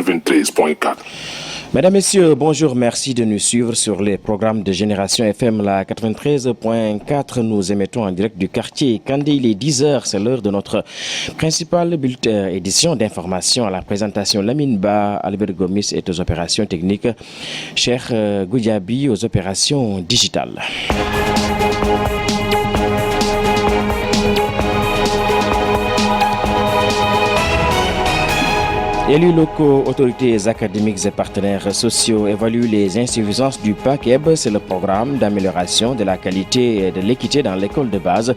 93.4. Mesdames, Messieurs, bonjour, merci de nous suivre sur les programmes de Génération FM, la 93.4. Nous émettons en direct du quartier Kandé. Il est 10h, c'est l'heure de notre principale bulletin édition d'information. À la présentation, Lamine Ba, Albert Gomis est aux opérations techniques, Cheikh Goudiaby aux opérations digitales. Élus locaux, autorités académiques et partenaires sociaux évaluent les insuffisances du PACEB. C'est le programme d'amélioration de la qualité et de l'équité dans l'école de base.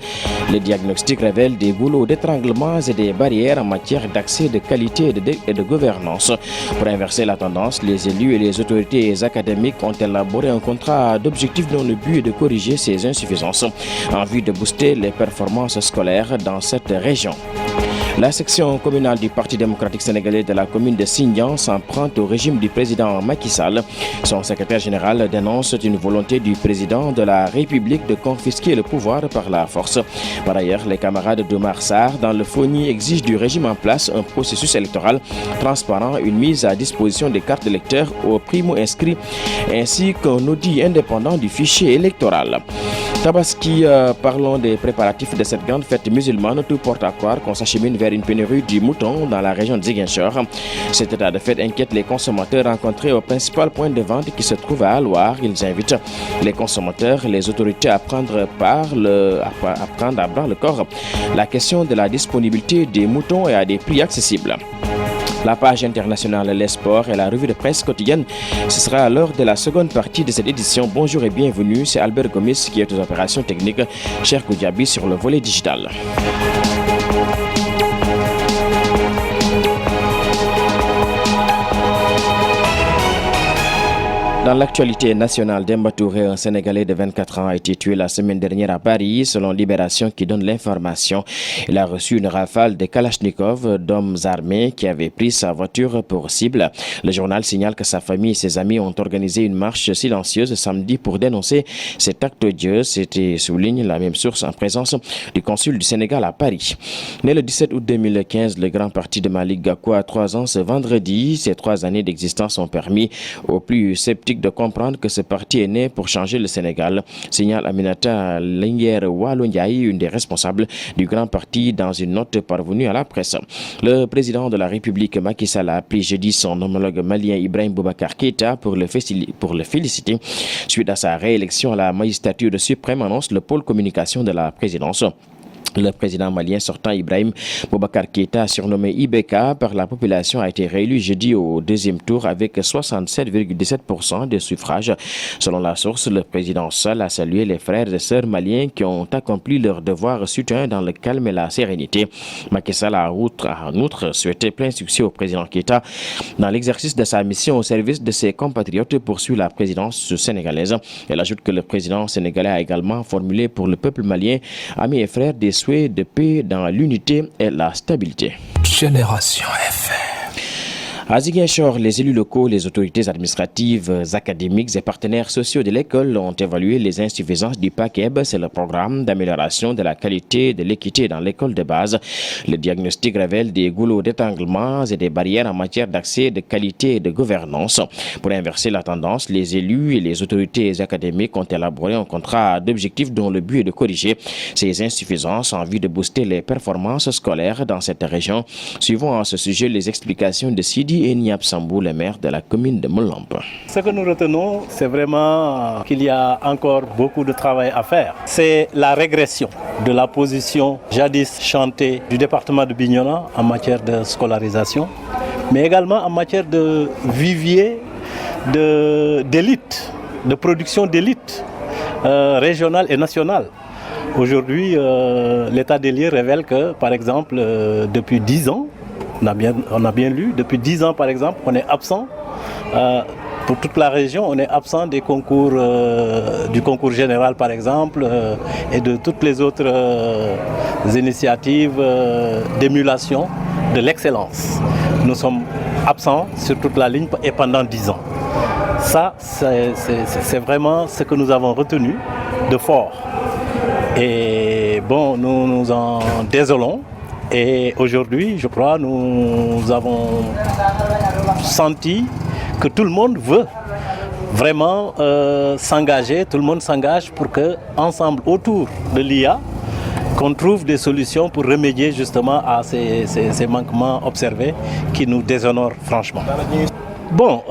Le diagnostic révèle des boulots d'étranglement et des barrières en matière d'accès, de qualité et de gouvernance. Pour inverser la tendance, les élus et les autorités académiques ont élaboré un contrat d'objectifs dont le but est de corriger ces insuffisances en vue de booster les performances scolaires dans cette région. La section communale du Parti démocratique sénégalais de la commune de Sindian s'en prend au régime du président Macky Sall. Son secrétaire général dénonce une volonté du président de la République de confisquer le pouvoir par la force. Par ailleurs, les camarades d'Omar Sarr dans le FONI exigent du régime en place un processus électoral transparent, une mise à disposition des cartes d'électeurs aux primo-inscrits ainsi qu'un audit indépendant du fichier électoral. Tabaski, parlons des préparatifs de cette grande fête musulmane. Tout porte à croire qu'on s'achemine vers une pénurie du mouton dans la région de Ziguinchor. Cet état de fait inquiète les consommateurs rencontrés au principal point de vente qui se trouve à Alouar. Ils invitent les consommateurs et les autorités à prendre à bras le corps la question de la disponibilité des moutons et à des prix accessibles. La page internationale Les Sports et la revue de presse quotidienne, ce sera lors de la seconde partie de cette édition. Bonjour et bienvenue, c'est Albert Gomis qui est aux opérations techniques, Cheikh Goudiaby sur le volet digital. Dans l'actualité nationale, Demba Touré, un Sénégalais de 24 ans, a été tué la semaine dernière à Paris, selon Libération qui donne l'information. Il a reçu une rafale de Kalachnikov d'hommes armés qui avaient pris sa voiture pour cible. Le journal signale que sa famille et ses amis ont organisé une marche silencieuse samedi pour dénoncer cet acte odieux. C'était, souligne la même source, en présence du consul du Sénégal à Paris. Né le 17 août 2015, le grand parti de Malick Gakou a 3 ans ce vendredi. Ces 3 années d'existence ont permis aux plus sceptiques de comprendre que ce parti est né pour changer le Sénégal, signale Aminata Linguère-Walondiaï, une des responsables du grand parti, dans une note parvenue à la presse. Le président de la République, Macky Sall, a appelé jeudi son homologue malien Ibrahim Boubacar Keïta pour le féliciter suite à sa réélection à la magistrature suprême, annonce le pôle communication de la présidence. Le président malien sortant Ibrahim Boubacar Keïta, surnommé IBK par la population, a été réélu jeudi au deuxième tour avec 67,17% des suffrages. Selon la source, le président Sall a salué les frères et sœurs maliens qui ont accompli leur devoir citoyen dans le calme et la sérénité. Macky Sall a en outre souhaité plein succès au président Keïta dans l'exercice de sa mission au service de ses compatriotes, poursuit la présidence sénégalaise. Elle ajoute que le président sénégalais a également formulé pour le peuple malien, amis et frères, des souhaits de paix dans l'unité et la stabilité. Génération FM. À Ziguinchor, les élus locaux, les autorités administratives, académiques et partenaires sociaux de l'école ont évalué les insuffisances du PACEB. C'est le programme d'amélioration de la qualité et de l'équité dans l'école de base. Le diagnostic révèle des goulots d'étranglement et des barrières en matière d'accès, de qualité et de gouvernance. Pour inverser la tendance, les élus et les autorités académiques ont élaboré un contrat d'objectifs dont le but est de corriger ces insuffisances en vue de booster les performances scolaires dans cette région. Suivons à ce sujet les explications de Sidi Eniab Sambou, le maire de la commune de Molampe. Ce que nous retenons, c'est vraiment qu'il y a encore beaucoup de travail à faire. C'est la régression de la position jadis chantée du département de Bignona en matière de scolarisation, mais également en matière de vivier d'élite, de production d'élite régionale et nationale. Aujourd'hui, l'état des lieux révèle que, par exemple, depuis 10 ans, on a bien lu, depuis 10 ans par exemple, on est absent, pour toute la région, on est absent des concours, du concours général par exemple, et de toutes les autres initiatives d'émulation de l'excellence. Nous sommes absents sur toute la ligne et pendant 10 ans. Ça, c'est vraiment ce que nous avons retenu de fort. Et bon, nous nous en désolons. Et aujourd'hui, je crois, nous avons senti que tout le monde veut vraiment s'engager, tout le monde s'engage pour que, ensemble, autour de l'IA, qu'on trouve des solutions pour remédier justement à ces manquements observés qui nous déshonorent franchement. Bon,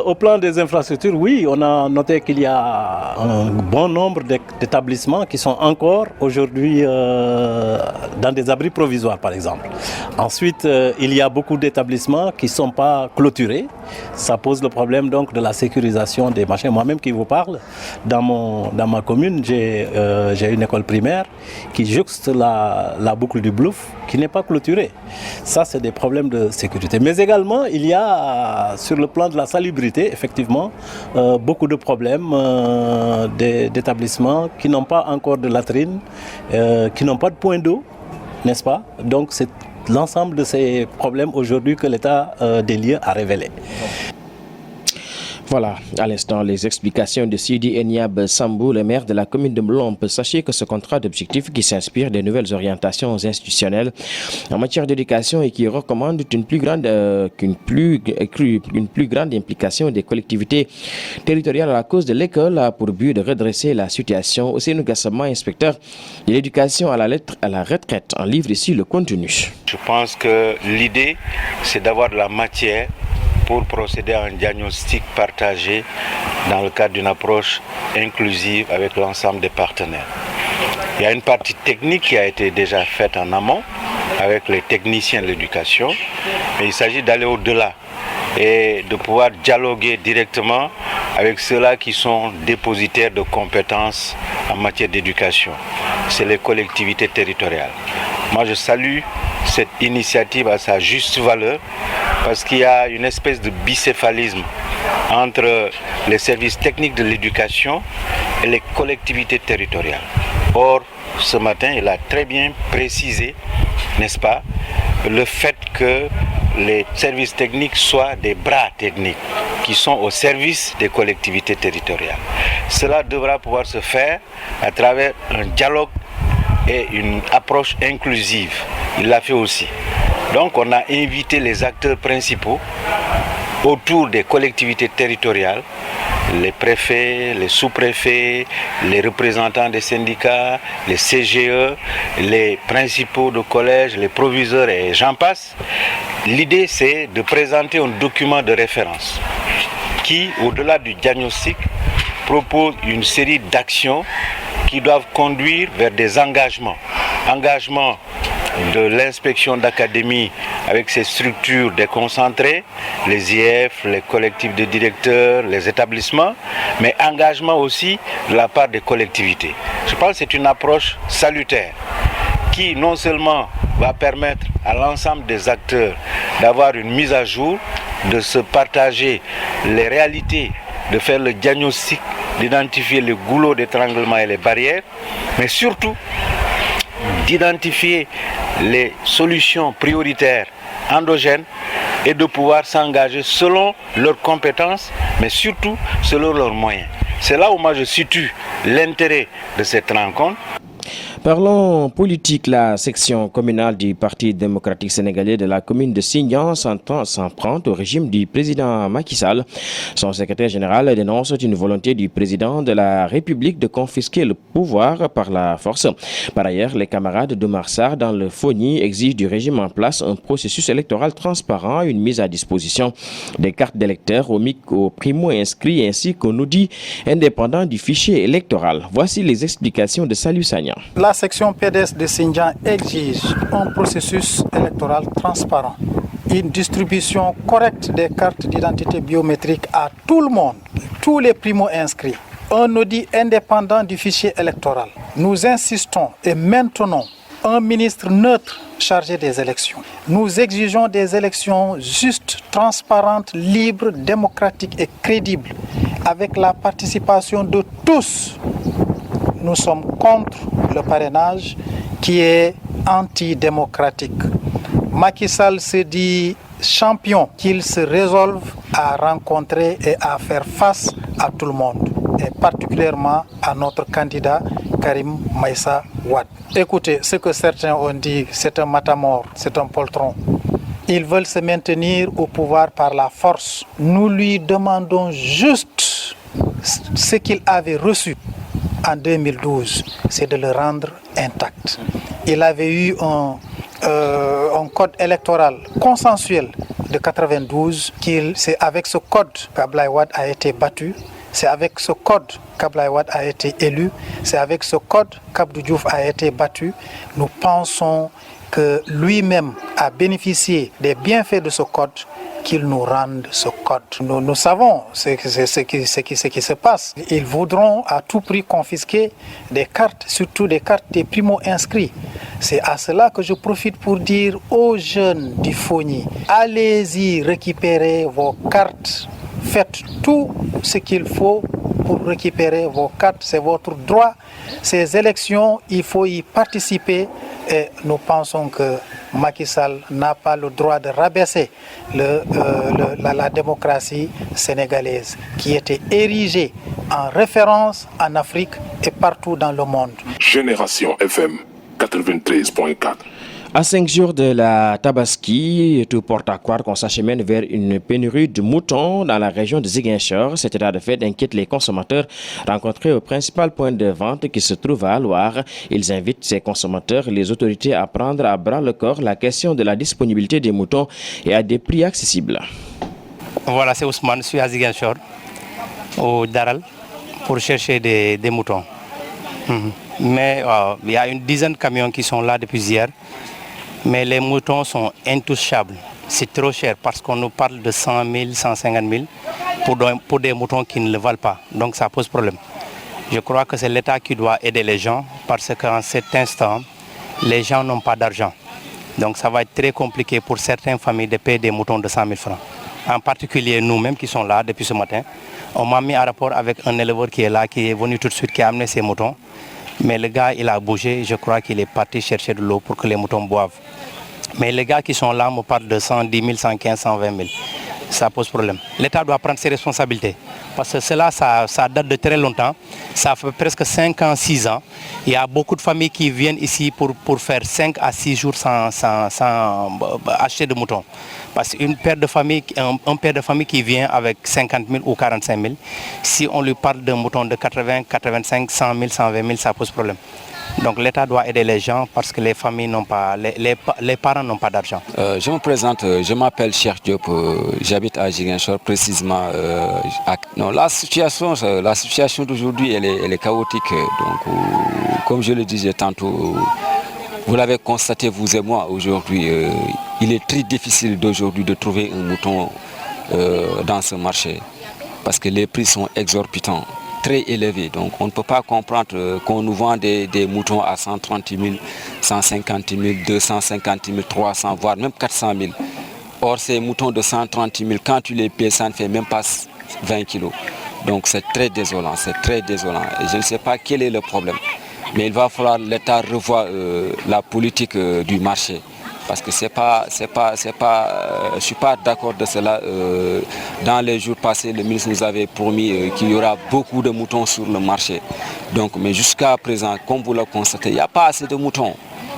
au plan des infrastructures, oui, on a noté qu'il y a un bon nombre d'établissements qui sont encore aujourd'hui dans des abris provisoires, par exemple. Ensuite, il y a beaucoup d'établissements qui ne sont pas clôturés. Ça pose le problème donc de la sécurisation des machins. Moi-même qui vous parle, dans ma commune, j'ai une école primaire qui jouxte la boucle du Blouf, qui n'est pas clôturée. Ça, c'est des problèmes de sécurité. Mais également, il y a sur le plan de la salubrité, effectivement, beaucoup de problèmes d'établissements qui n'ont pas encore de latrines, qui n'ont pas de point d'eau, n'est-ce pas? Donc c'est l'ensemble de ces problèmes aujourd'hui que l'état des lieux a révélé. Voilà, à l'instant, les explications de Sidi Enyab Sambou, le maire de la commune de Mlompe. Sachez que ce contrat d'objectif qui s'inspire des nouvelles orientations institutionnelles en matière d'éducation et qui recommande une plus grande implication des collectivités territoriales à la cause de l'école a pour but de redresser la situation. Ousseynou Gassama, inspecteur de l'éducation à la retraite, en livre ici le contenu. Je pense que l'idée, c'est d'avoir de la matière pour procéder à un diagnostic partagé dans le cadre d'une approche inclusive avec l'ensemble des partenaires. Il y a une partie technique qui a été déjà faite en amont avec les techniciens de l'éducation, mais il s'agit d'aller au-delà et de pouvoir dialoguer directement avec ceux-là qui sont dépositaires de compétences en matière d'éducation. C'est les collectivités territoriales. Moi, je salue cette initiative à sa juste valeur parce qu'il y a une espèce de bicéphalisme entre les services techniques de l'éducation et les collectivités territoriales. Or, ce matin, il a très bien précisé, n'est-ce pas, le fait que les services techniques soient des bras techniques qui sont au service des collectivités territoriales. Cela devra pouvoir se faire à travers un dialogue et une approche inclusive. Il l'a fait aussi. Donc on a invité les acteurs principaux autour des collectivités territoriales, les préfets, les sous-préfets, les représentants des syndicats, les CGE, les principaux de collèges, les proviseurs et j'en passe. L'idée c'est de présenter un document de référence qui, au-delà du diagnostic, propose une série d'actions qui doivent conduire vers des engagements. Engagements de l'inspection d'académie avec ses structures déconcentrées, les IF, les collectifs de directeurs, les établissements, mais engagement aussi de la part des collectivités. Je pense que c'est une approche salutaire qui non seulement va permettre à l'ensemble des acteurs d'avoir une mise à jour, de se partager les réalités, de faire le diagnostic, d'identifier les goulots d'étranglement et les barrières, mais surtout d'identifier les solutions prioritaires endogènes et de pouvoir s'engager selon leurs compétences, mais surtout selon leurs moyens. C'est là où moi je situe l'intérêt de cette rencontre. Parlons politique. La section communale du Parti démocratique sénégalais de la commune de Sindian s'en prend au régime du président Macky Sall. Son secrétaire général dénonce une volonté du président de la République de confisquer le pouvoir par la force. Par ailleurs, les camarades d'Oumar Sarr dans le FONI exigent du régime en place un processus électoral transparent, une mise à disposition des cartes d'électeurs aux primo-inscrits ainsi qu'aux audit indépendant du fichier électoral. Voici les explications de Salou Sagna. La section PDS de Sindian exige un processus électoral transparent, une distribution correcte des cartes d'identité biométrique à tout le monde, tous les primo-inscrits, un audit indépendant du fichier électoral. Nous insistons et maintenons un ministre neutre chargé des élections. Nous exigeons des élections justes, transparentes, libres, démocratiques et crédibles, avec la participation de tous. Nous sommes contre le parrainage qui est antidémocratique. Macky Sall se dit champion, qu'il se résolve à rencontrer et à faire face à tout le monde, et particulièrement à notre candidat Karim Meïssa Wade. Écoutez, ce que certains ont dit, c'est un matamor, c'est un poltron. Ils veulent se maintenir au pouvoir par la force. Nous lui demandons juste ce qu'il avait reçu en 2012, c'est de le rendre intact. Il avait eu un code électoral consensuel de 92, c'est avec ce code qu'Abdoulaye Wade a été battu, c'est avec ce code qu'Abdoulaye Wade a été élu, c'est avec ce code qu'Abdou Diouf a été battu. Nous pensons que lui-même a bénéficié des bienfaits de ce code, qu'il nous rende ce code. Nous savons ce qui se passe. Ils voudront à tout prix confisquer des cartes, surtout des cartes des primo-inscrits. C'est à cela que je profite pour dire aux jeunes du Fogny, allez-y récupérer vos cartes, faites tout ce qu'il faut pour récupérer vos cartes, c'est votre droit. Ces élections, il faut y participer et nous pensons que Macky Sall n'a pas le droit de rabaisser la démocratie sénégalaise qui était érigée en référence en Afrique et partout dans le monde. Génération FM 93.4. À 5 jours de la Tabaski, tout porte à croire qu'on s'achemine vers une pénurie de moutons dans la région de Ziguinchor. Cet état de fait inquiète les consommateurs rencontrés au principal point de vente qui se trouve à Loire. Ils invitent ces consommateurs et les autorités à prendre à bras le corps la question de la disponibilité des moutons et à des prix accessibles. Voilà, c'est Ousmane, je suis à Ziguinchor, au Daral, pour chercher des moutons. Mais il y a une dizaine de camions qui sont là depuis hier. Mais les moutons sont intouchables. C'est trop cher parce qu'on nous parle de 100 000, 150 000 pour des moutons qui ne le valent pas. Donc ça pose problème. Je crois que c'est l'État qui doit aider les gens parce qu'en cet instant, les gens n'ont pas d'argent. Donc ça va être très compliqué pour certaines familles de payer des moutons de 100 000 francs. En particulier nous-mêmes qui sommes là depuis ce matin. On m'a mis en rapport avec un éleveur qui est là, qui est venu tout de suite, qui a amené ses moutons. Mais le gars, il a bougé, je crois qu'il est parti chercher de l'eau pour que les moutons boivent. Mais les gars qui sont là me parlent de 110 000, 115 000, 120 000. Ça pose problème. L'État doit prendre ses responsabilités. Parce que cela, ça date de très longtemps. Ça fait presque 5 ans, 6 ans. Il y a beaucoup de familles qui viennent ici pour faire 5 à 6 jours sans acheter de moutons. Parce qu'un père de famille qui vient avec 50 000 ou 45 000, si on lui parle d'un mouton de 80, 85, 100 000, 120 000, ça pose problème. Donc l'État doit aider les gens parce que les familles n'ont pas, les parents n'ont pas d'argent. Je me présente, je m'appelle Cheikh Diop, j'habite à Ziguinchor précisément. La situation d'aujourd'hui elle est chaotique. Donc, comme je le disais tantôt, vous l'avez constaté vous et moi aujourd'hui, il est très difficile d'aujourd'hui de trouver un mouton dans ce marché parce que les prix sont exorbitants, très élevés. Donc on ne peut pas comprendre qu'on nous vend des moutons à 130 000, 150 000, 250 000, 300 voire même 400 000. Or ces moutons de 130 000, quand tu les payes, ça ne fait même pas 20 kilos. Donc c'est très désolant, c'est très désolant. Et je ne sais pas quel est le problème. Mais il va falloir l'État revoir la politique du marché. Parce que je ne suis pas d'accord de cela. Dans les jours passés, le ministre nous avait promis qu'il y aura beaucoup de moutons sur le marché. Donc, mais jusqu'à présent, comme vous le constatez, il n'y a pas assez de moutons.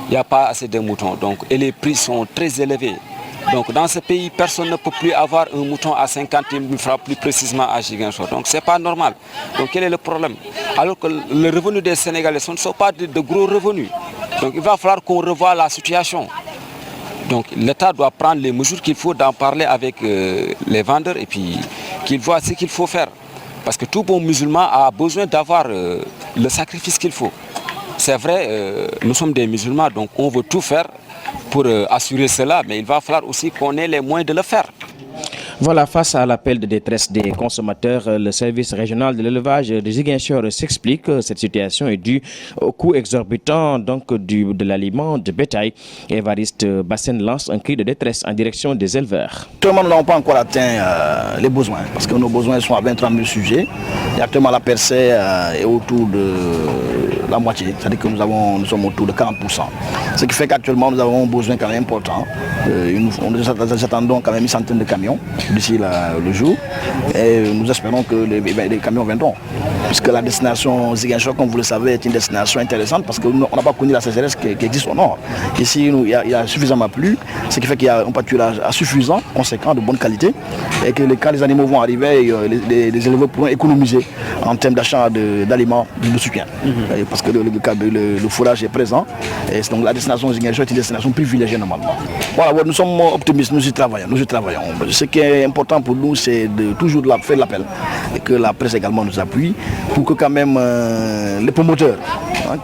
Il n'y a pas assez de moutons. Donc, et les prix sont très élevés. Donc dans ce pays, personne ne peut plus avoir un mouton à 50 000 francs, plus précisément à Ziguinchor. Donc ce n'est pas normal. Donc quel est le problème? Alors que le revenu des Sénégalais, ce ne sont pas de gros revenus. Donc il va falloir qu'on revoie la situation. Donc l'État doit prendre les mesures qu'il faut, d'en parler avec les vendeurs et puis qu'il voit ce qu'il faut faire. Parce que tout bon musulman a besoin d'avoir le sacrifice qu'il faut. C'est vrai, nous sommes des musulmans, donc on veut tout faire pour assurer cela, mais il va falloir aussi qu'on ait les moyens de le faire. Voilà, face à l'appel de détresse des consommateurs, le service régional de l'élevage de Ziguinchor s'explique. Cette situation est due au coût exorbitant de l'aliment de bétail. Évariste Bassène lance un cri de détresse en direction des éleveurs. Actuellement, nous n'avons pas encore atteint les besoins, parce que nos besoins sont à 20-30 000 sujets. Et actuellement, la percée est autour de la moitié, c'est-à-dire que nous sommes autour de 40%. Ce qui fait qu'actuellement nous avons un besoin quand même important. Nous attendons quand même une centaine de camions d'ici le jour et nous espérons que les camions viendront. Puisque la destination Ziguinchor, comme vous le savez, est une destination intéressante parce qu'on n'a pas connu la sécheresse qui existe au nord. Ici, il y a suffisamment plu, ce qui fait qu'il y a un pâturage suffisant, conséquent, de bonne qualité, et que quand les animaux vont arriver, les éleveurs pourront économiser en termes d'achat d'aliments de soutien. Parce que le fourrage est présent, et donc la destination Ziguinchor est une destination privilégiée normalement. Voilà, nous sommes optimistes, nous y travaillons. Ce qui est important pour nous, c'est de toujours faire l'appel, et que la presse également nous appuie, pour que quand même les promoteurs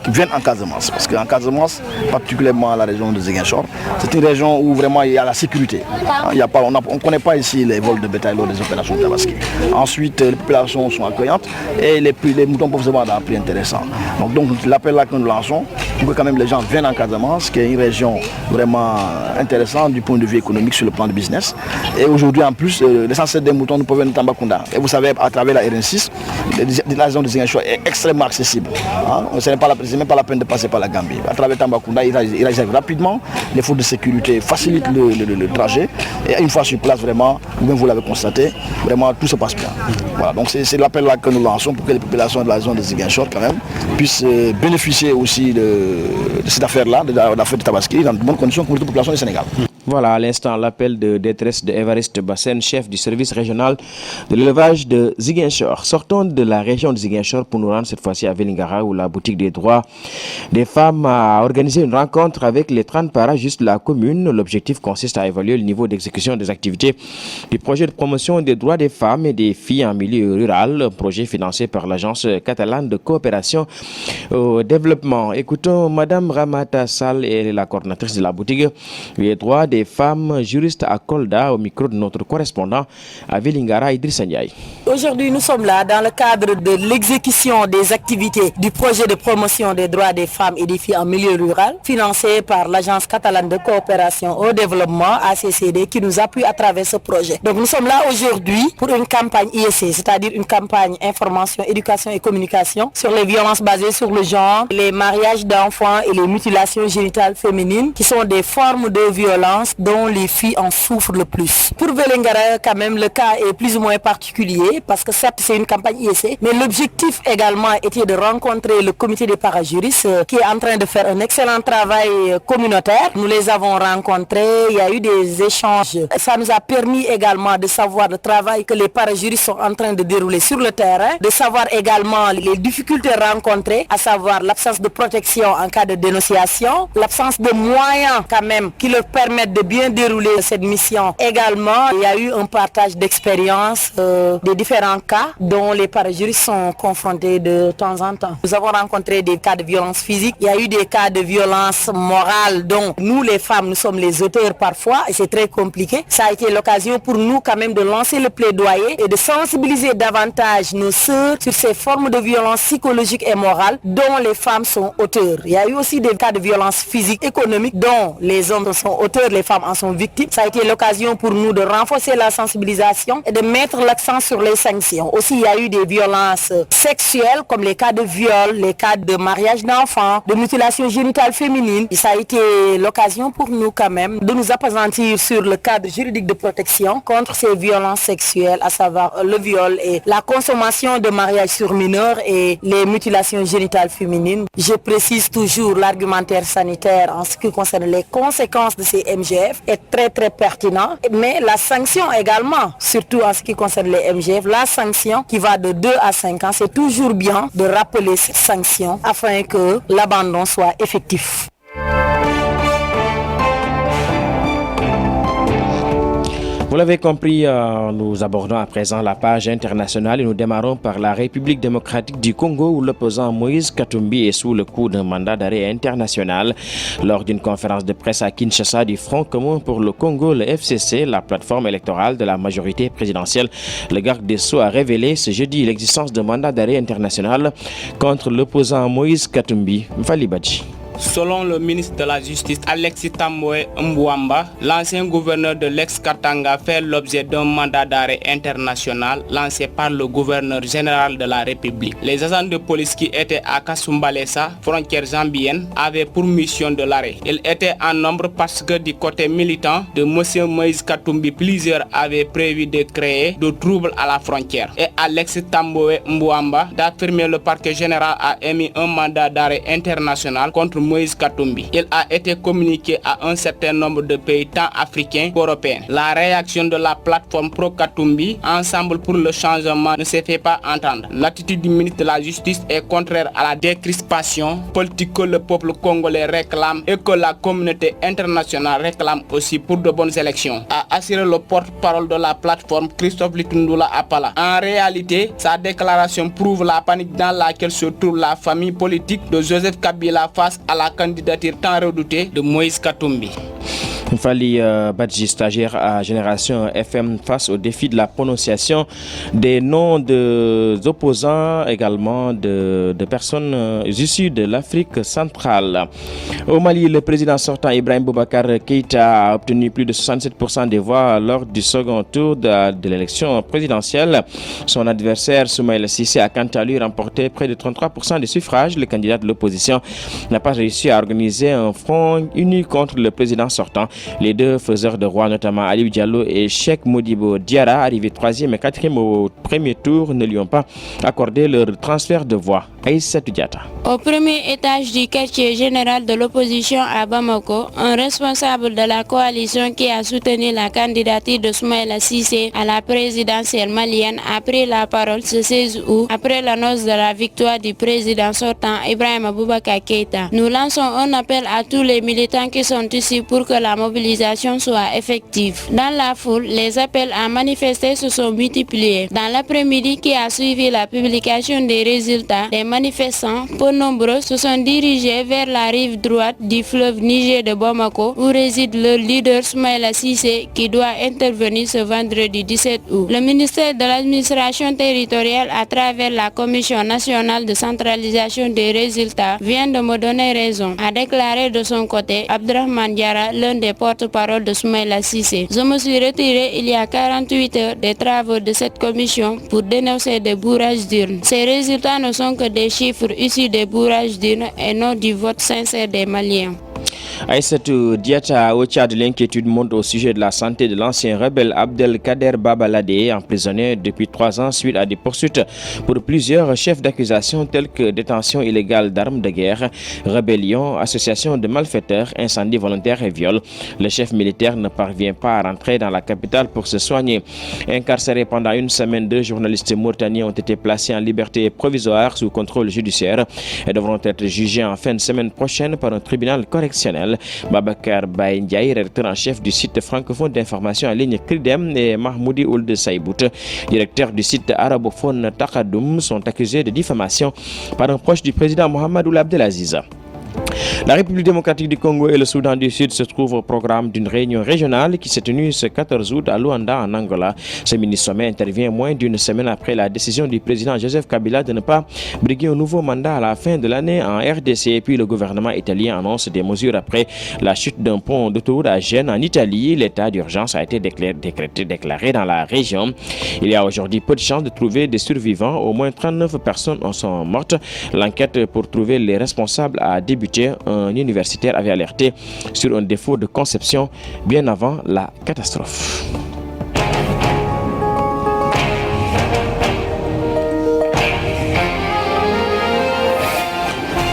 qui viennent en Casamance, parce qu'en Casamance, particulièrement la région de Ziguinchor, c'est une région où vraiment il y a la sécurité. On ne connaît pas ici les vols de bétail lors des opérations de Tabaski. Ensuite, les populations sont accueillantes et les moutons peuvent se vendre à un prix intéressant. Donc l'appel là que nous lançons, pour que quand même les gens viennent en Casamance, qui est une région vraiment intéressante du point de vue économique sur le plan du business. Et aujourd'hui en plus, l'essentiel des moutons nous proviennent de Tambacounda. Et vous savez, à travers la RN6, la région de Ziguinchor est extrêmement accessible. Ce n'est même pas la peine de passer par la Gambie. À travers Tambacounda, ils arrivent rapidement, les forces de sécurité facilitent le trajet. Et une fois sur place, vraiment, vous l'avez constaté, vraiment tout se passe bien. Voilà, donc c'est l'appel là que nous lançons pour que les populations de la zone de Ziguinchor quand même puissent bénéficier aussi de cette affaire-là, de l'affaire de Tabaski, dans de bonnes conditions pour toute la population du Sénégal. Voilà à l'instant l'appel de détresse de Évariste Bassène, chef du service régional de l'élevage de Ziguinchor. Sortons de la région de Ziguinchor pour nous rendre cette fois-ci à Vélingara où la boutique des droits des femmes a organisé une rencontre avec les 30 paragistes de la commune. L'objectif consiste à évaluer le niveau d'exécution des activités du projet de promotion des droits des femmes et des filles en milieu rural, projet financé par l'agence catalane de coopération au développement. Écoutons Madame Ramata Sall, elle est la coordinatrice de la boutique des droits des femmes juristes à Kolda, au micro de notre correspondant à Vélingara, Idrissa Ndiaye. Aujourd'hui, nous sommes là dans le cadre de l'exécution des activités du projet de promotion des droits des femmes et des filles en milieu rural, financé par l'Agence catalane de coopération au développement, ACCD, qui nous appuie à travers ce projet. Donc nous sommes là aujourd'hui pour une campagne ISC, c'est-à-dire une campagne information, éducation et communication sur les violences basées sur le genre, les mariages d'enfants et les mutilations génitales féminines, qui sont des formes de violence dont les filles en souffrent le plus. Pour Vélingara, quand même, le cas est plus ou moins particulier parce que certes, c'est une campagne ISC, mais l'objectif également était de rencontrer le comité des parajuristes qui est en train de faire un excellent travail communautaire. Nous les avons rencontrés, il y a eu des échanges. Ça nous a permis également de savoir le travail que les parajuristes sont en train de dérouler sur le terrain, de savoir également les difficultés rencontrées, à savoir l'absence de protection en cas de dénonciation, l'absence de moyens quand même qui leur permettent de bien dérouler cette mission. Également, il y a eu un partage d'expériences des différents cas dont les parajuristes sont confrontés de temps en temps. Nous avons rencontré des cas de violence physique, il y a eu des cas de violence morale dont nous les femmes, nous sommes les auteurs parfois et c'est très compliqué. Ça a été l'occasion pour nous quand même de lancer le plaidoyer et de sensibiliser davantage nos sœurs sur ces formes de violence psychologique et morale dont les femmes sont auteurs. Il y a eu aussi des cas de violence physique, économique dont les hommes sont auteurs, les femmes en sont victimes. Ça a été l'occasion pour nous de renforcer la sensibilisation et de mettre l'accent sur les sanctions. Aussi, il y a eu des violences sexuelles comme les cas de viol, les cas de mariage d'enfants, de mutilation génitale féminine. Et ça a été l'occasion pour nous quand même de nous appesantir sur le cadre juridique de protection contre ces violences sexuelles, à savoir le viol et la consommation de mariage sur mineurs et les mutilations génitales féminines. Je précise toujours l'argumentaire sanitaire en ce qui concerne les conséquences de ces MGF est très très pertinent, mais la sanction également, surtout en ce qui concerne les MGF, la sanction qui va de 2 à 5 ans, c'est toujours bien de rappeler ces sanctions afin que l'abandon soit effectif. Vous l'avez compris, nous abordons à présent la page internationale et nous démarrons par la République démocratique du Congo où l'opposant Moïse Katumbi est sous le coup d'un mandat d'arrêt international. Lors d'une conférence de presse à Kinshasa du Front commun pour le Congo, le FCC, la plateforme électorale de la majorité présidentielle, le garde des Sceaux a révélé ce jeudi l'existence d'un mandat d'arrêt international contre l'opposant Moïse Katumbi. Mfali Badji. Selon le ministre de la Justice, Alexis Tambwe Mbouamba, l'ancien gouverneur de l'ex-Katanga fait l'objet d'un mandat d'arrêt international lancé par le gouverneur général de la République. Les agents de police qui étaient à Kasumbalesa, frontière zambienne, avaient pour mission de l'arrêt. Ils étaient en nombre parce que du côté militant de M. Moïse Katumbi, plusieurs avaient prévu de créer de troubles à la frontière. Et Alexis Tambwe Mbouamba d'affirmer le parquet général a émis un mandat d'arrêt international contre Moïse Katumbi. Il a été communiqué à un certain nombre de pays tant africains qu'européens. La réaction de la plateforme pro-Katumbi, Ensemble pour le changement, ne s'est fait pas entendre. L'attitude du ministre de la Justice est contraire à la décrispation politique que le peuple congolais réclame et que la communauté internationale réclame aussi pour de bonnes élections, a assuré le porte-parole de la plateforme Christophe Litundula Apala. En réalité, sa déclaration prouve la panique dans laquelle se trouve la famille politique de Joseph Kabila face à la candidature tant redoutée de Moïse Katumbi. Fali Badji, stagiaire à Génération FM, face au défi de la prononciation des noms des opposants, également de personnes issues de l'Afrique centrale. Au Mali, le président sortant Ibrahim Boubacar Keïta a obtenu plus de 67% des voix lors du second tour de l'élection présidentielle. Son adversaire Soumaïla Cissé a quant à lui remporté près de 33% des suffrages. Le candidat de l'opposition n'a pas réussi à organiser un front uni contre le président sortant. Les deux faiseurs de roi, notamment Aliou Diallo et Cheikh Modibo Diarra, arrivés 3e et 4e au premier tour, ne lui ont pas accordé leur transfert de voix. Aïssatou Diatta. Au premier étage du quartier général de l'opposition à Bamako, un responsable de la coalition qui a soutenu la candidature de Soumaïla Cissé à la présidentielle malienne a pris la parole ce 16 août après l'annonce de la victoire du président sortant Ibrahim Boubacar Keïta. Nous lançons un appel à tous les militants qui sont ici pour que la mobilisation soit effective. Dans la foule, les appels à manifester se sont multipliés. Dans l'après-midi qui a suivi la publication des résultats, les manifestants, peu nombreux, se sont dirigés vers la rive droite du fleuve Niger de Bamako, où réside le leader Soumaïla Cissé, qui doit intervenir ce vendredi 17 août. Le ministère de l'administration territoriale, à travers la Commission nationale de centralisation des résultats, vient de me donner raison, a déclaré de son côté Abdrahman Diarra, l'un des porte-parole de Soumaïla Cissé. Je me suis retiré il y a 48 heures des travaux de cette commission pour dénoncer des bourrages d'urnes. Ces résultats ne sont que des chiffres issus des bourrages d'urnes et non du vote sincère des Maliens. Aïssatou Diatta, au Tchad, l'inquiétude monte au sujet de la santé de l'ancien rebelle Abdelkader Babalade, emprisonné depuis 3 ans suite à des poursuites pour plusieurs chefs d'accusation tels que détention illégale d'armes de guerre, rébellion, association de malfaiteurs, incendie volontaire et viol. Le chef militaire ne parvient pas à rentrer dans la capitale pour se soigner. Incarcérés pendant une semaine, 2 journalistes mauritaniens ont été placés en liberté provisoire sous contrôle judiciaire et devront être jugés en fin de semaine prochaine par un tribunal correctionnel. Babacar Baye Ndiaye, rédacteur en chef du site francophone d'information en ligne Cridem, et Mahmoudi Ould Saïbout, directeur du site arabophone Takadoum, sont accusés de diffamation par un proche du président Mohamed Ould Abdelaziz. La République démocratique du Congo et le Soudan du Sud se trouvent au programme d'une réunion régionale qui s'est tenue ce 14 août à Luanda en Angola. Ce mini-sommet intervient moins d'une semaine après la décision du président Joseph Kabila de ne pas briguer un nouveau mandat à la fin de l'année en RDC. Et puis le gouvernement italien annonce des mesures après la chute d'un pont d'autoroute à Gênes en Italie. L'état d'urgence a été déclaré dans la région. Il y a aujourd'hui peu de chances de trouver des survivants. Au moins 39 personnes en sont mortes. L'enquête pour trouver les responsables a débuté. Un universitaire avait alerté sur un défaut de conception bien avant la catastrophe.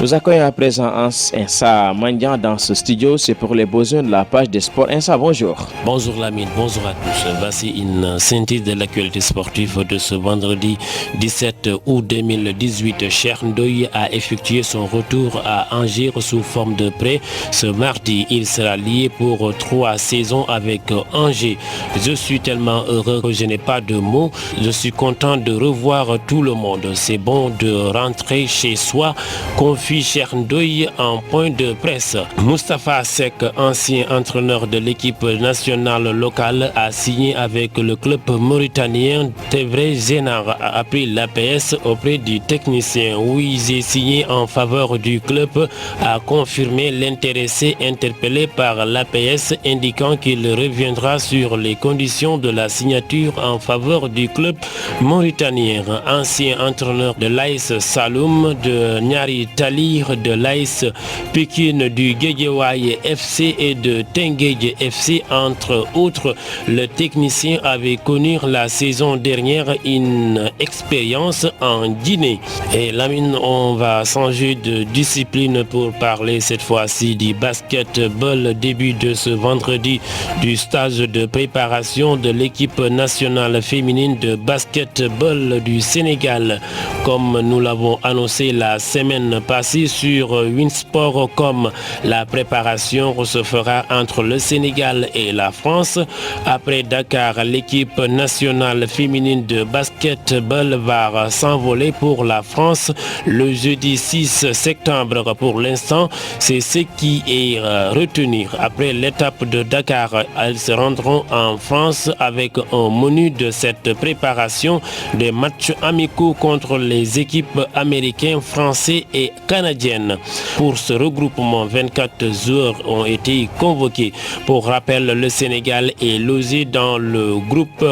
Nous accueillons à présent Insa Mandian dans ce studio. C'est pour les besoins de la page des sports. Insa, bonjour. Bonjour Lamine, bonjour à tous. Voici une synthèse de l'actualité sportive de ce vendredi 17 août 2018. Cheikh Ndoye a effectué son retour à Angers sous forme de prêt. Ce mardi, il sera lié pour 3 saisons avec Angers. Je suis tellement heureux que je n'ai pas de mots. Je suis content de revoir tout le monde. C'est bon de rentrer chez soi, confie confie Cheikh Ndoye en point de presse. Moustapha Seck, ancien entraîneur de l'équipe nationale locale, a signé avec le club mauritanien Tevre Zénar, a appris l'APS auprès du technicien. Oui, j'ai signé en faveur du club, a confirmé l'intéressé interpellé par l'APS, indiquant qu'il reviendra sur les conditions de la signature en faveur du club mauritanien. Ancien entraîneur de l'AS Saloum, de Nyari Talir, de l'AS Pikine, du Guédiawaye FC et de Tenguedje FC, entre autres, le technicien avait connu la saison dernière une expérience en Guinée. Et Lamine, on va changer de discipline pour parler cette fois-ci du basketball. Début de ce vendredi du stage de préparation de l'équipe nationale féminine de basketball du Sénégal. Comme nous l'avons annoncé la semaine passée sur Winsport.com, la préparation se fera entre le Sénégal et la France. Après Dakar, l'équipe nationale féminine de basketball va s'envoler pour la France le jeudi 6 septembre. Pour l'instant, c'est ce qui est retenu. Après l'étape de Dakar, elles se rendront en France avec un menu de cette préparation des matchs amicaux contre les équipes américaines, français et canadiennes. Pour ce regroupement, 24 joueurs ont été convoqués. Pour rappel, le Sénégal est logé dans le groupe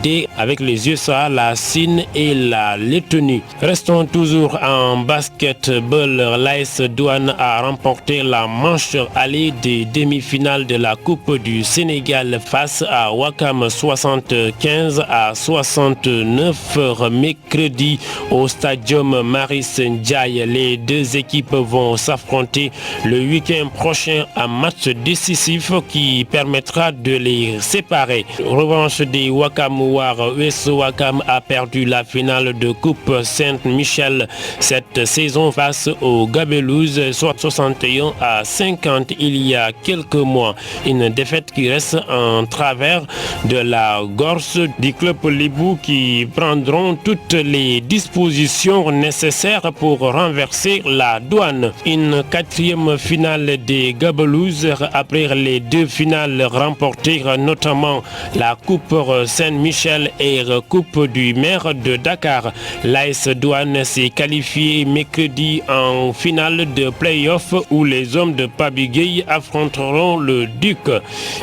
D avec les USA, la Chine et la Lettonie. Restons toujours en basketball. L'AS Douane a remporté la manche aller des demi-finales de la Coupe du Sénégal face à Ouakam 75-69 mercredi au stadium Maris Ndiaye. Les deux équipes vont s'affronter le week-end prochain, un match décisif qui permettra de les séparer. Revanche des Ouakamouars, US Ouakam a perdu la finale de Coupe Saint-Michel cette saison face aux Gabelouz, soit 61-50 il y a quelques mois. Une défaite qui reste en travers de la gorge du club Libou qui prendront toutes les dispositions nécessaires pour renverser la Douane. Une quatrième finale des Gabelouz après les deux finales remportées, notamment la Coupe Saint-Michel et la Coupe du maire de Dakar. L'AS Douane s'est qualifié mercredi en finale de play-off où les hommes de Pabigay affronteront le Duc.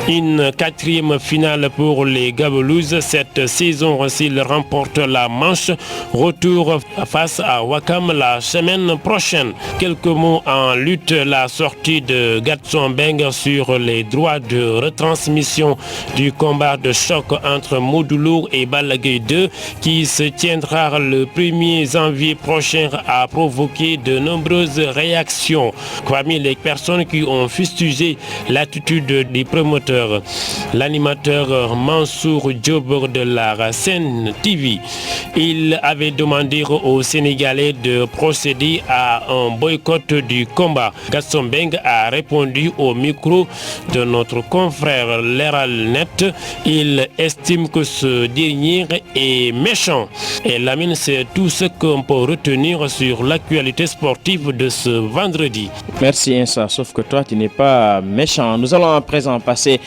Une quatrième finale pour les Gabelouz cette saison s'ils remportent la manche. Retour face à Ouakam la semaine prochaine. Quelques mots en lutte, la sortie de Gatson Beng sur les droits de retransmission du combat de choc entre Modoulour et Balagay 2 qui se tiendra le 1er janvier prochain a provoqué de nombreuses réactions parmi les personnes qui ont fustigé l'attitude des promoteurs. L'animateur Mansour Diop de la Sen TV, il avait demandé aux Sénégalais de procéder à un boycott du combat. Gaston Beng a répondu au micro de notre confrère Leral Net. Il estime que ce dernier est méchant. Et Lamine, c'est tout ce qu'on peut retenir sur l'actualité sportive de ce vendredi. Merci Insa, sauf que toi tu n'es pas méchant. Nous allons à présent passer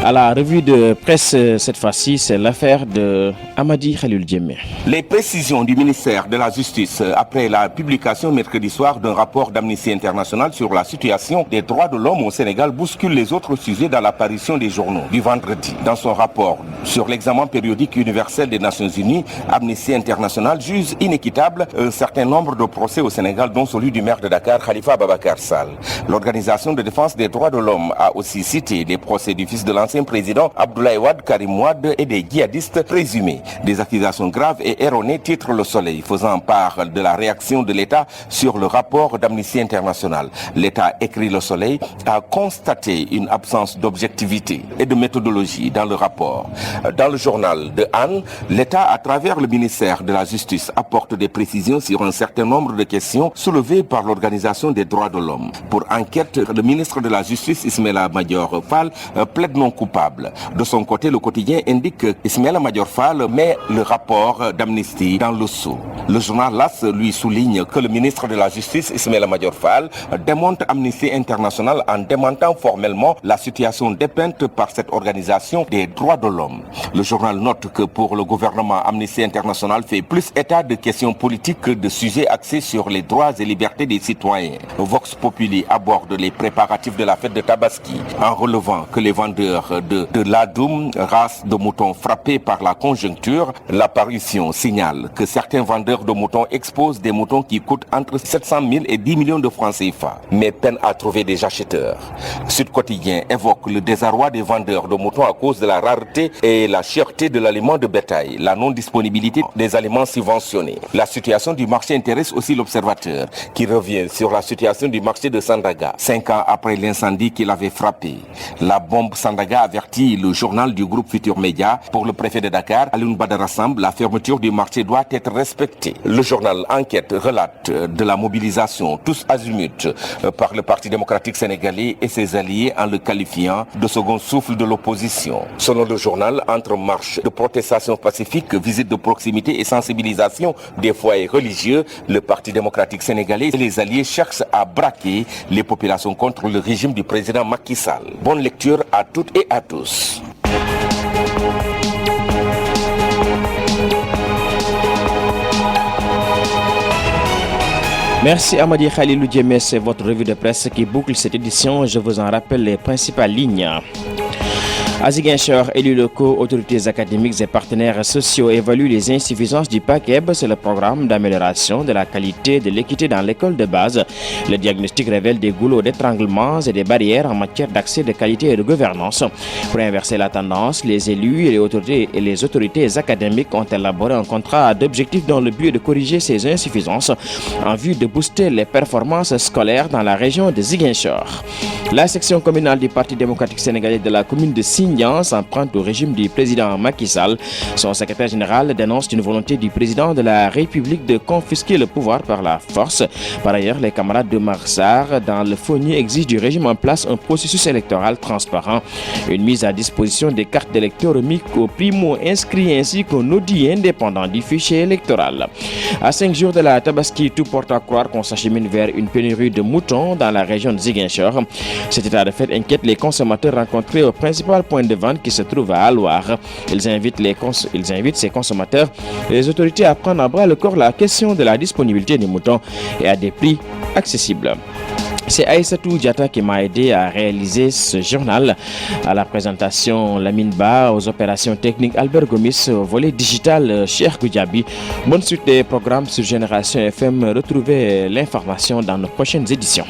à la revue de presse. Cette fois-ci, c'est l'affaire de Amadi Khalil Djemé. Les précisions du ministère de la Justice après la publication mercredi soir d'un rapport d'Amnesty International sur la situation des droits de l'homme au Sénégal bousculent les autres sujets dans l'apparition des journaux du vendredi. Dans son rapport sur l'examen périodique universel des Nations Unies, Amnesty International juge inéquitable un certain nombre de procès au Sénégal, dont celui du maire de Dakar, Khalifa Ababacar Sall. L'Organisation de défense des droits de l'homme a aussi cité les procès du fils de l'ancien président Abdoulaye Wade, Karim Wade et des djihadistes présumés. Des accusations graves et erronées, titre Le Soleil, faisant part de la réaction de l'État sur le rapport d'Amnesty International. L'État, écrit Le Soleil, a constaté une absence d'objectivité et de méthodologie dans le rapport. Dans le journal de Anne, l'État, à travers le ministère de la Justice, apporte des précisions sur un certain nombre de questions soulevées par l'Organisation des droits de l'homme. Pour enquête, le ministre de la Justice, Ismaïla Madior Fall, plaide non coupable. De son côté, le quotidien indique que Ismaïla Madior Fall met le rapport d'Amnesty dans le seau. Le journal LAS lui souligne que le ministre de la Justice justice Ismaïla Madior Fall démonte Amnesty International en démentant formellement la situation dépeinte par cette organisation des droits de l'homme. Le journal note que pour le gouvernement, Amnesty International fait plus état de questions politiques que de sujets axés sur les droits et libertés des citoyens. Vox Populi aborde les préparatifs de la fête de Tabaski en relevant que les vendeurs de Ladoum, race de moutons frappés par la conjoncture, l'apparition signale que certains vendeurs de moutons exposent des moutons qui coûtent entre 700 000 et 10 millions de francs CFA, mais peinent à trouver des acheteurs. Sud Quotidien évoque le désarroi des vendeurs de moutons à cause de la rareté et la cherté de l'aliment de bétail, la non-disponibilité des aliments subventionnés. La situation du marché intéresse aussi l'Observateur, qui revient sur la situation du marché de Sandaga, 5 ans après l'incendie qui l'avait frappé. La bombe Sandaga avertit le journal du groupe Futur Média. Pour le préfet de Dakar, Alioune Badara Samb, la fermeture du marché doit être respectée. Le journal Enquête relate de la mobilisation tous azimuts par le Parti démocratique sénégalais et ses alliés en le qualifiant de second souffle de l'opposition. Selon le journal, entre marches de protestation pacifique, visites de proximité et sensibilisation des foyers religieux, le Parti démocratique sénégalais et les alliés cherchent à braquer les populations contre le régime du président Macky Sall. Bonne lecture à toutes et à tous. Merci Amadi Khalilou Djemé, c'est votre revue de presse qui boucle cette édition. Je vous en rappelle les principales lignes. À Ziguinchor, élus locaux, autorités académiques et partenaires sociaux évaluent les insuffisances du PACEB. C'est le programme d'amélioration de la qualité de l'équité dans l'école de base. Le diagnostic révèle des goulots d'étranglement et des barrières en matière d'accès, de qualité et de gouvernance. Pour inverser la tendance, les élus et les autorités académiques ont élaboré un contrat d'objectifs dans le but de corriger ces insuffisances en vue de booster les performances scolaires dans la région de Ziguinchor. La section communale du Parti démocratique sénégalais de la commune de Sindian s'emprunte au régime du président Macky Sall. Son secrétaire général dénonce une volonté du président de la République de confisquer le pouvoir par la force. Par ailleurs, les camarades de Marsar dans le Fognier exigent du régime en place un processus électoral transparent, une mise à disposition des cartes d'électeurs remis aux primo-inscrits ainsi qu'un audit indépendant du fichier électoral. À 5 jours de la Tabaski, tout porte à croire qu'on s'achemine vers une pénurie de moutons dans la région de Ziguinchor. Cet état de fait inquiète les consommateurs rencontrés au principal point de vente qui se trouve à Alouar. Ils invitent ces consommateurs et les autorités à prendre à bras le corps la question de la disponibilité des moutons et à des prix accessibles. C'est Aïssatou Diata qui m'a aidé à réaliser ce journal. À la présentation, Lamine Ba, aux opérations techniques, Albert Gomis, au volet digital, Cheikh Goudiaby. Bonne suite des programmes sur Génération FM. Retrouvez l'information dans nos prochaines éditions.